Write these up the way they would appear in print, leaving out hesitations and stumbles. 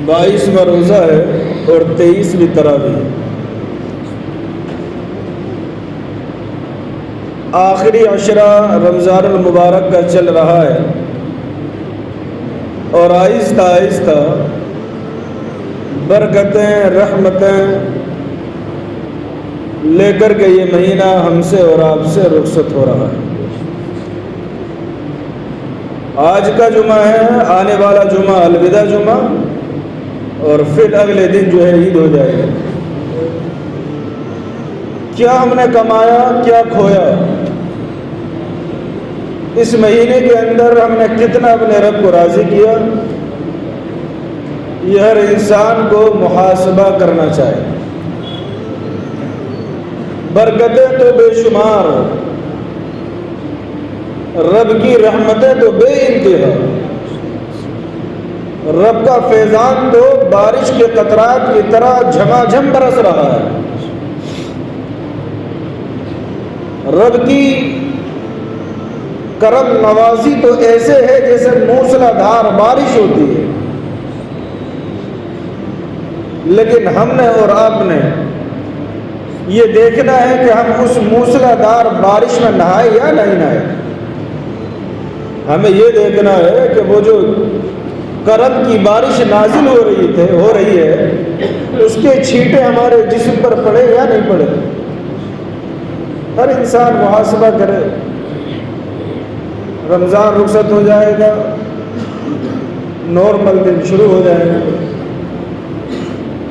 22واں روزہ ہے اور 23ویں تراویح۔ آخری عشرہ رمضان المبارک کا چل رہا ہے اور آہستہ آہستہ برکتیں رحمتیں لے کر کے یہ مہینہ ہم سے اور آپ سے رخصت ہو رہا ہے۔ آج کا جمعہ ہے، آنے والا جمعہ الوداع جمعہ، اور پھر اگلے دن جو ہے عید ہو جائے گا۔ کیا ہم نے کمایا، کیا کھویا، اس مہینے کے اندر ہم نے کتنا اپنے رب کو راضی کیا، یہ ہر انسان کو محاسبہ کرنا چاہیے۔ برکتیں تو بے شمار، رب کی رحمتیں تو بے انتہا، رب کا فیضان تو بارش کے قطرات کی طرح جھما جھم برس رہا ہے۔ رب کی کرم نوازی تو ایسے ہے جیسے موسلا دھار بارش ہوتی ہے، لیکن ہم نے اور آپ نے یہ دیکھنا ہے کہ ہم اس موسلا دھار بارش میں نہائے یا نہیں نہائے۔ ہمیں یہ دیکھنا ہے کہ وہ جو کرم کی بارش نازل ہو رہی ہے اس کے چھینٹے ہمارے جسم پر پڑے یا نہیں پڑے۔ ہر انسان محاسبہ کرے۔ رمضان رخصت ہو جائے گا، نارمل دن شروع ہو جائے گا،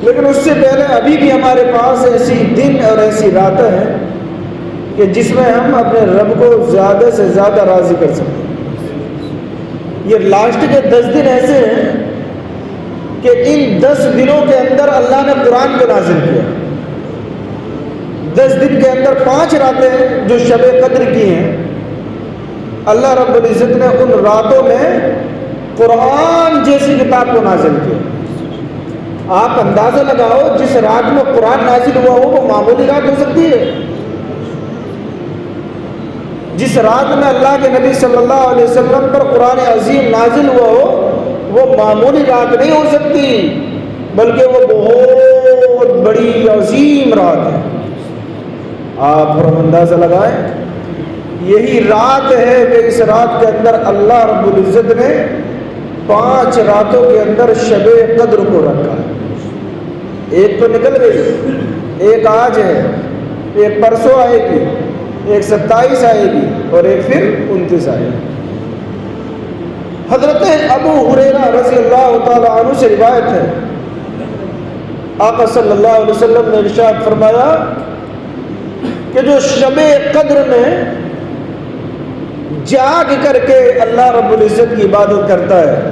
لیکن اس سے پہلے ابھی بھی ہمارے پاس ایسی دن اور ایسی راتیں ہیں کہ جس میں ہم اپنے رب کو زیادہ سے زیادہ راضی کر سکتے ہیں۔ یہ لاسٹ کے 10 دن ایسے ہیں کہ ان 10 دنوں کے اندر اللہ نے قرآن کو نازل کیا۔ 10 دن کے اندر 5 راتیں جو شب قدر کی ہیں، اللہ رب العزت نے ان راتوں میں قرآن جیسی کتاب کو نازل کیا۔ آپ اندازہ لگاؤ، جس رات میں قرآن نازل ہوا ہو وہ معمولی رات ہو سکتی ہے؟ جس رات میں اللہ کے نبی صلی اللہ علیہ وسلم پر قرآن عظیم نازل ہوا ہو وہ معمولی رات نہیں ہو سکتی، بلکہ وہ بہت بڑی عظیم رات ہے۔ آپ اندازہ لگائیں، یہی رات ہے کہ اس رات کے اندر اللہ رب العزت نے 5 راتوں کے اندر شب قدر کو رکھا ہے۔ ایک تو نکل گئی، ایک آج ہے، ایک پرسوں آئے گی، ایک 27 آئے گی اور ایک پھر 29 آئے گی۔ حضرت ابو ہریرہ رضی اللہ تعالی عنہ سے روایت ہے، آقا صلی اللہ علیہ وسلم نے ارشاد فرمایا کہ جو شب قدر میں جاگ کر کے اللہ رب العزت کی عبادت کرتا ہے،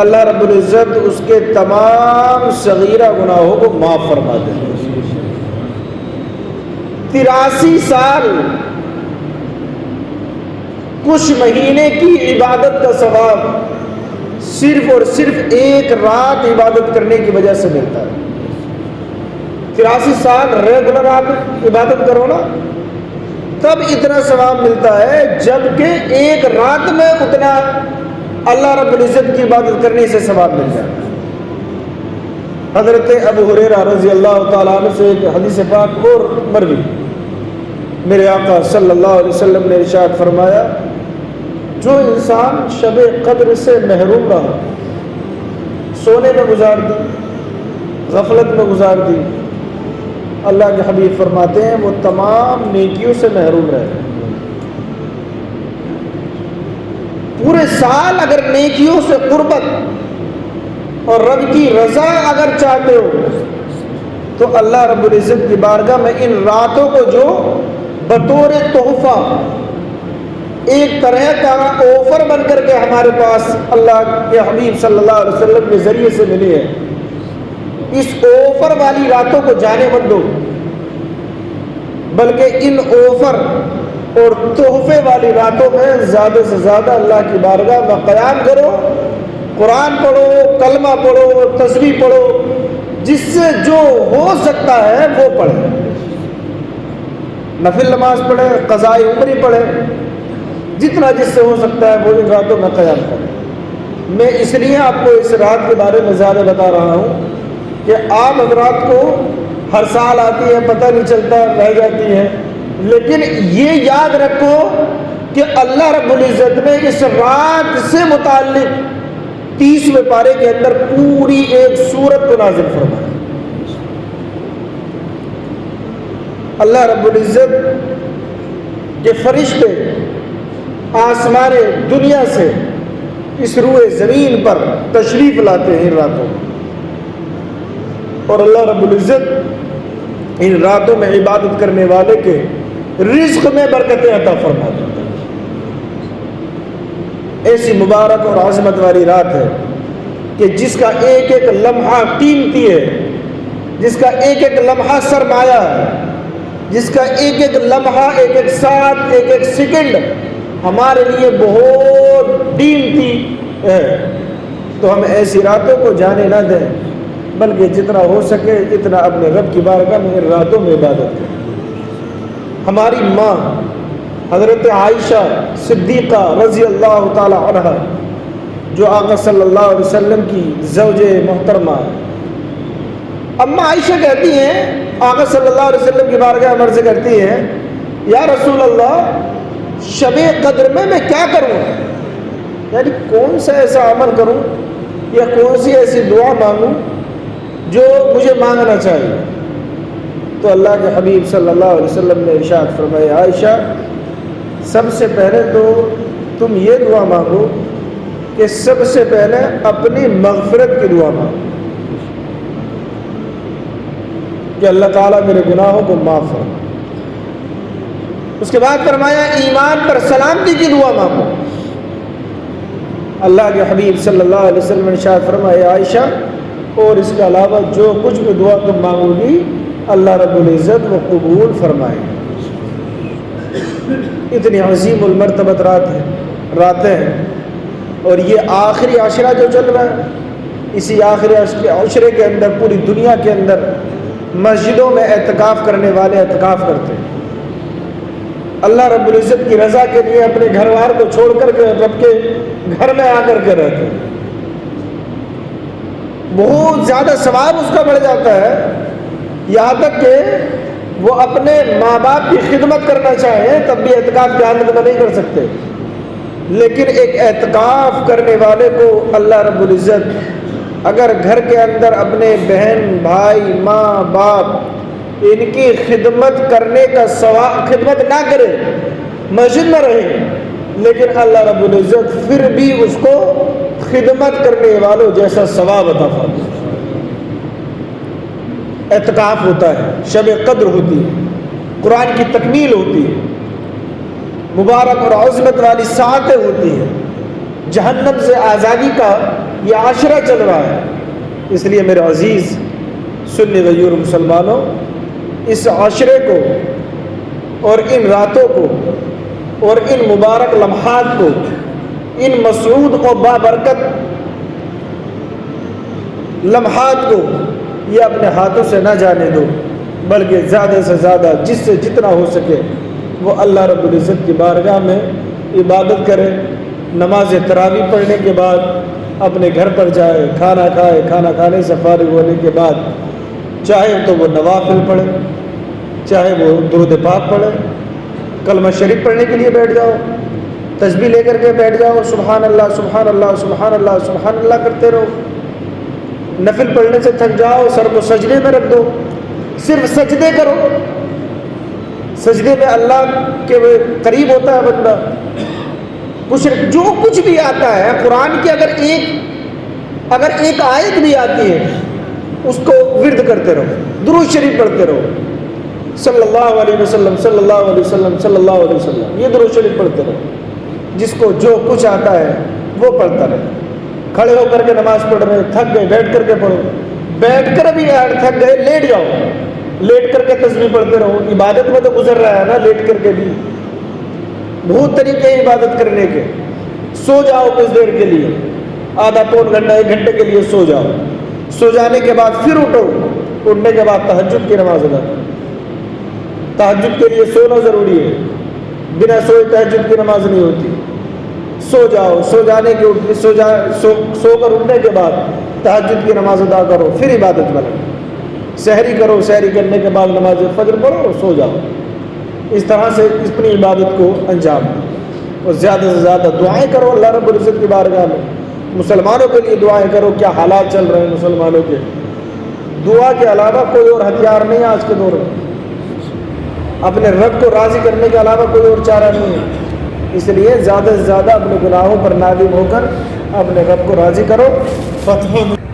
اللہ رب العزت اس کے تمام صغیرہ گناہوں کو معاف فرما دیتا ہے۔ 83 سال کچھ مہینے کی عبادت کا ثواب صرف اور صرف ایک رات عبادت کرنے کی وجہ سے ملتا ہے۔ 83 سال ریگولر آپ عبادت کرو نا، تب اتنا ثواب ملتا ہے، جبکہ ایک رات میں اتنا اللہ رب العزت کی عبادت کرنے سے ثواب مل جاتا ہے۔ حضرت ابو ہریرہ رضی اللہ تعالیٰ عنہ سے ایک حدیث پاک اور مروی، میرے آقا صلی اللہ علیہ وسلم نے ارشاد فرمایا، جو انسان شب قدر سے محروم رہا، سونے میں گزار دی، غفلت میں گزار دی، اللہ کے حبیب فرماتے ہیں وہ تمام نیکیوں سے محروم رہے۔ پورے سال اگر نیکیوں سے قربت اور رب کی رضا اگر چاہتے ہو تو اللہ رب العزت کی بارگاہ میں ان راتوں کو جو بطور تحفہ ایک طرح کا آفر بن کر کے ہمارے پاس اللہ کے حبیب صلی اللہ علیہ وسلم کے ذریعے سے ملی ہے، اس آفر والی راتوں کو جانے مت دو، بلکہ ان آفر اور تحفے والی راتوں میں زیادہ سے زیادہ اللہ کی بارگاہ میں قیام کرو، قرآن پڑھو، کلمہ پڑھو، تسبیح پڑھو، جس سے جو ہو سکتا ہے وہ پڑھے، نفل نماز پڑھے، قضاء عمری پڑھے، جتنا جس سے ہو سکتا ہے وہ ان راتوں میں قیام کرے۔ میں اس لیے آپ کو اس رات کے بارے میں زیادہ بتا رہا ہوں کہ آپ حضرات کو ہر سال آتی ہے، پتہ نہیں چلتا، رہ جاتی ہے، لیکن یہ یاد رکھو کہ اللہ رب العزت نے اس رات سے متعلق 30ویں پارے کے اندر پوری ایک سورت کو نازل فرمایا۔ اللہ رب العزت کے فرشتے آسمان دنیا سے اس روئے زمین پر تشریف لاتے ہیں ان راتوں میں، اور اللہ رب العزت ان راتوں میں عبادت کرنے والے کے رزق میں برکتیں عطا فرما دیتا ہے۔ ایسی مبارک اور عظمت والی رات ہے کہ جس کا ایک ایک لمحہ قیمتی ہے، جس کا ایک ایک لمحہ سرمایہ ہے، جس کا ایک ایک لمحہ، ایک ایک ساتھ، ایک ایک سیکنڈ ہمارے لیے بہت قیمتی ہے۔ تو ہم ایسی راتوں کو جانے نہ دیں، بلکہ جتنا ہو سکے اتنا اپنے رب کی بارگاہ میں ان راتوں میں عبادت کریں۔ ہماری ماں حضرت عائشہ صدیقہ رضی اللہ تعالی عنہ، جو آقا صلی اللہ علیہ وسلم کی زوج محترمہ ہے، اماں عائشہ کہتی ہیں، آقا صلی اللہ علیہ وسلم کی بارگاہ میں عرض کرتی ہیں، یا رسول اللہ، شب قدر میں کیا کروں؟ یعنی کون سا ایسا عمل کروں یا کون سی ایسی دعا مانگوں جو مجھے مانگنا چاہیے؟ تو اللہ کے حبیب صلی اللہ علیہ وسلم نے ارشاد فرمایا، عائشہ، سب سے پہلے تو تم یہ دعا مانگو کہ سب سے پہلے اپنی مغفرت کی دعا مانگو کہ اللہ تعالیٰ میرے گناہوں کو معاف فرمائے۔ اس کے بعد فرمایا ایمان پر سلامتی کی دعا مانگو۔ اللہ کے حبیب صلی اللہ علیہ وسلم نے ارشاد فرمایا، عائشہ، اور اس کے علاوہ جو کچھ بھی دعا تم مانگو گی اللہ رب العزت وہ قبول فرمائے۔ اتنی عظیم المرتبت راتیں ہیں، اور یہ آخری عشرہ جو چل رہا ہے، اسی آخری عشرے کے اندر پوری دنیا کے اندر مسجدوں میں اعتکاف کرنے والے اعتکاف کرتے ہیں، اللہ رب العزت کی رضا کے لیے اپنے گھر وار کو چھوڑ کر کے رب کے گھر میں آ کر کے رہتے ہیں۔ بہت زیادہ ثواب اس کا بڑھ جاتا ہے، یہاں تک کہ وہ اپنے ماں باپ کی خدمت کرنا چاہیں تب بھی اعتکاف کی حالت میں نہیں کر سکتے، لیکن ایک اعتکاف کرنے والے کو اللہ رب العزت اگر گھر کے اندر اپنے بہن بھائی ماں باپ ان کی خدمت کرنے کا ثواب، خدمت نہ کرے، مسجد میں رہے، لیکن اللہ رب العزت پھر بھی اس کو خدمت کرنے والوں جیسا ثواب عطا فرمائے۔ اعتکاف ہوتا ہے، شب قدر ہوتی ہے، قرآن کی تکمیل ہوتی ہے، مبارک اور عظمت والی ساعتیں ہوتی ہیں، جہنم سے آزادی کا یہ عشرہ چل رہا ہے۔ اس لیے میرے عزیز سنی غیور مسلمانوں، اس عشرے کو اور ان راتوں کو اور ان مبارک لمحات کو، ان مسعود و بابرکت لمحات کو یہ اپنے ہاتھوں سے نہ جانے دو، بلکہ زیادہ سے زیادہ جس سے جتنا ہو سکے وہ اللہ رب العزت کی بارگاہ میں عبادت کرے۔ نماز تراویح پڑھنے کے بعد اپنے گھر پر جائے، کھانا کھائے، کھانا کھانے سے فارغ ہونے کے بعد چاہے تو وہ نوافل پڑھے، چاہے وہ درود پاک پڑھے، کلمہ شریف پڑھنے کے لیے بیٹھ جاؤ، تسبیح لے کر کے بیٹھ جاؤ، سبحان اللہ سبحان اللہ سبحان اللہ سبحان اللہ کرتے رہو۔ نفل پڑھنے سے تھک جاؤ، سر کو سجدے میں رکھ دو، صرف سجدے کرو۔ سجدے میں اللہ کے قریب ہوتا ہے بندہ۔ جو کچھ بھی آتا ہے قرآن کی، اگر ایک آیت بھی آتی ہے اس کو ورد کرتے رہو، درود شریف پڑھتے رہو، صلی اللہ علیہ وسلم صلی اللہ علیہ وسلم صلی اللہ علیہ وسلم، یہ درود شریف پڑھتے رہو۔ جس کو جو کچھ آتا ہے وہ پڑھتا رہے۔ کھڑے ہو کر کے نماز پڑھ رہے، تھک گئے، بیٹھ کر کے پڑھو، بیٹھ کر بھی یار تھک گئے، لیٹ جاؤ، لیٹ کر کے تسبیح پڑھتے رہو۔ عبادت میں تو گزر رہا ہے نا، لیٹ کر کے بھی بہت طریقے ہیں عبادت کرنے کے۔ سو جاؤ کچھ دیر کے لیے، آدھا پون گھنٹہ 1 گھنٹے کے لیے سو جاؤ، سو جانے کے بعد پھر اٹھو، اٹھنے کے بعد تہجد کی نماز ادا کرو۔ تہجد کے لیے سونا ضروری ہے، بنا سوئے تہجد کی نماز نہیں ہوتی۔ سو جاؤ، سو کر اٹھنے کے بعد تہجد کی نماز ادا کرو، پھر عبادت میں لگو، سحری کرو، سحری کرنے کے بعد نماز فجر پڑھو اور سو جاؤ۔ اس طرح سے اپنی عبادت کو انجام دو اور زیادہ سے زیادہ دعائیں کرو اللہ رب العزت کی بارگاہ میں۔ مسلمانوں کے لیے دعائیں کرو، کیا حالات چل رہے ہیں مسلمانوں کے، دعا کے علاوہ کوئی اور ہتھیار نہیں آج کے دور میں، اپنے رب کو راضی کرنے کے علاوہ کوئی اور چارہ نہیں ہے۔ اس لیے زیادہ سے زیادہ اپنے گناہوں پر نادم ہو کر اپنے رب کو راضی کرو۔ فتح